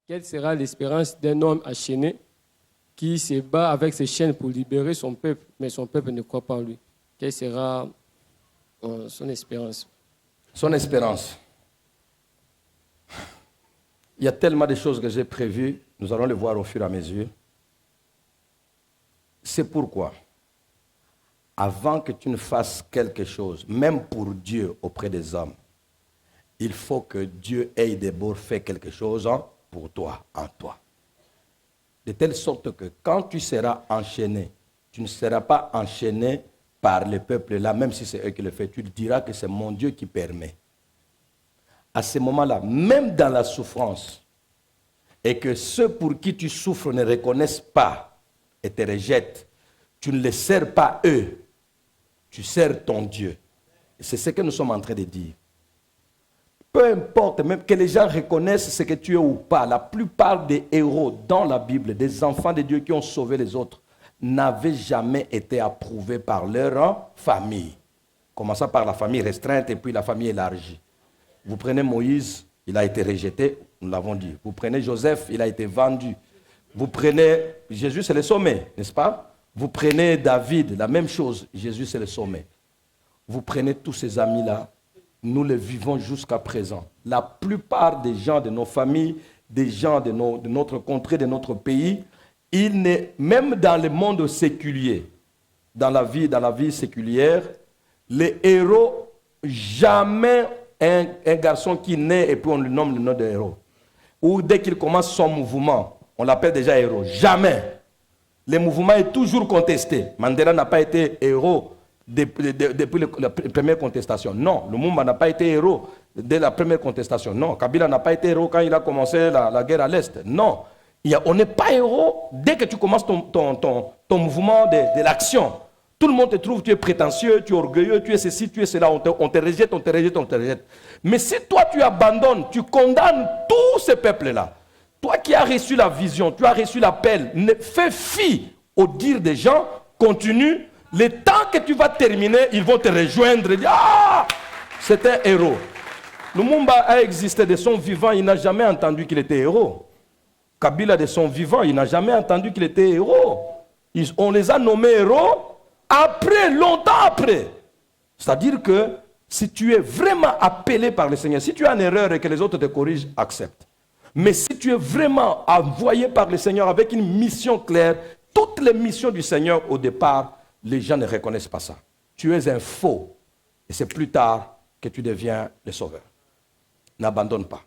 Quelle sera l'espérance d'un homme enchaîné qui se bat avec ses chaînes pour libérer son peuple, mais son peuple ne croit pas en lui? Quelle sera son espérance? Son espérance. Il y a tellement de choses que j'ai prévues, nous allons les voir au fur et à mesure. C'est pourquoi, avant que tu ne fasses quelque chose, même pour Dieu auprès des hommes, il faut que Dieu ait d'abord fait quelque chose pour toi, en toi. De telle sorte que quand tu seras enchaîné, tu ne seras pas enchaîné par le peuple là, même si c'est eux qui le font, tu diras que c'est mon Dieu qui permet. À ce moment-là, même dans la souffrance, et que ceux pour qui tu souffres ne reconnaissent pas et te rejettent, tu ne les sers pas eux, tu sers ton Dieu. C'est ce que nous sommes en train de dire. Peu importe, même que les gens reconnaissent ce que tu es ou pas, la plupart des héros dans la Bible, des enfants de Dieu qui ont sauvé les autres, n'avaient jamais été approuvés par leur famille. Commençant par la famille restreinte et puis la famille élargie. Vous prenez Moïse, il a été rejeté, nous l'avons dit. Vous prenez Joseph, il a été vendu. Vous prenez Jésus, c'est le sommet, n'est-ce pas? Vous prenez David, la même chose, Jésus, c'est le sommet. Vous prenez tous ces amis-là, nous les vivons jusqu'à présent. La plupart des gens de nos familles, des gens de notre contrée, de notre pays, même dans le monde séculier, dans la vie séculière, les héros, jamais un garçon qui naît et puis on lui nomme le nom de héros. Ou dès qu'il commence son mouvement, on l'appelle déjà héros. Jamais. Le mouvement est toujours contesté. Mandela n'a pas été héros depuis la première contestation. Non, Lumumba n'a pas été héros dès la première contestation. Non, Kabila n'a pas été héros quand il a commencé la guerre à l'Est. Non, on n'est pas héros dès que tu commences ton mouvement de l'action. Tout le monde te trouve, tu es prétentieux, tu es orgueilleux, tu es ceci, tu es cela, on te rejette, on te rejette, on te rejette. Mais si toi tu abandonnes, tu condamnes tous ces peuples-là, toi qui as reçu la vision, tu as reçu l'appel, fais fi au dire des gens, continue, le temps que tu vas terminer, ils vont te rejoindre et dire « Ah, c'est un héros ». Lumumba a existé de son vivant, il n'a jamais entendu qu'il était héros. Kabila de son vivant, il n'a jamais entendu qu'il était héros. On les a nommés héros après, longtemps après. C'est-à-dire que si tu es vraiment appelé par le Seigneur, si tu as une erreur et que les autres te corrigent, accepte. Mais si tu es vraiment envoyé par le Seigneur avec une mission claire, toutes les missions du Seigneur au départ, les gens ne reconnaissent pas ça. Tu es un faux. Et c'est plus tard que tu deviens le sauveur. N'abandonne pas.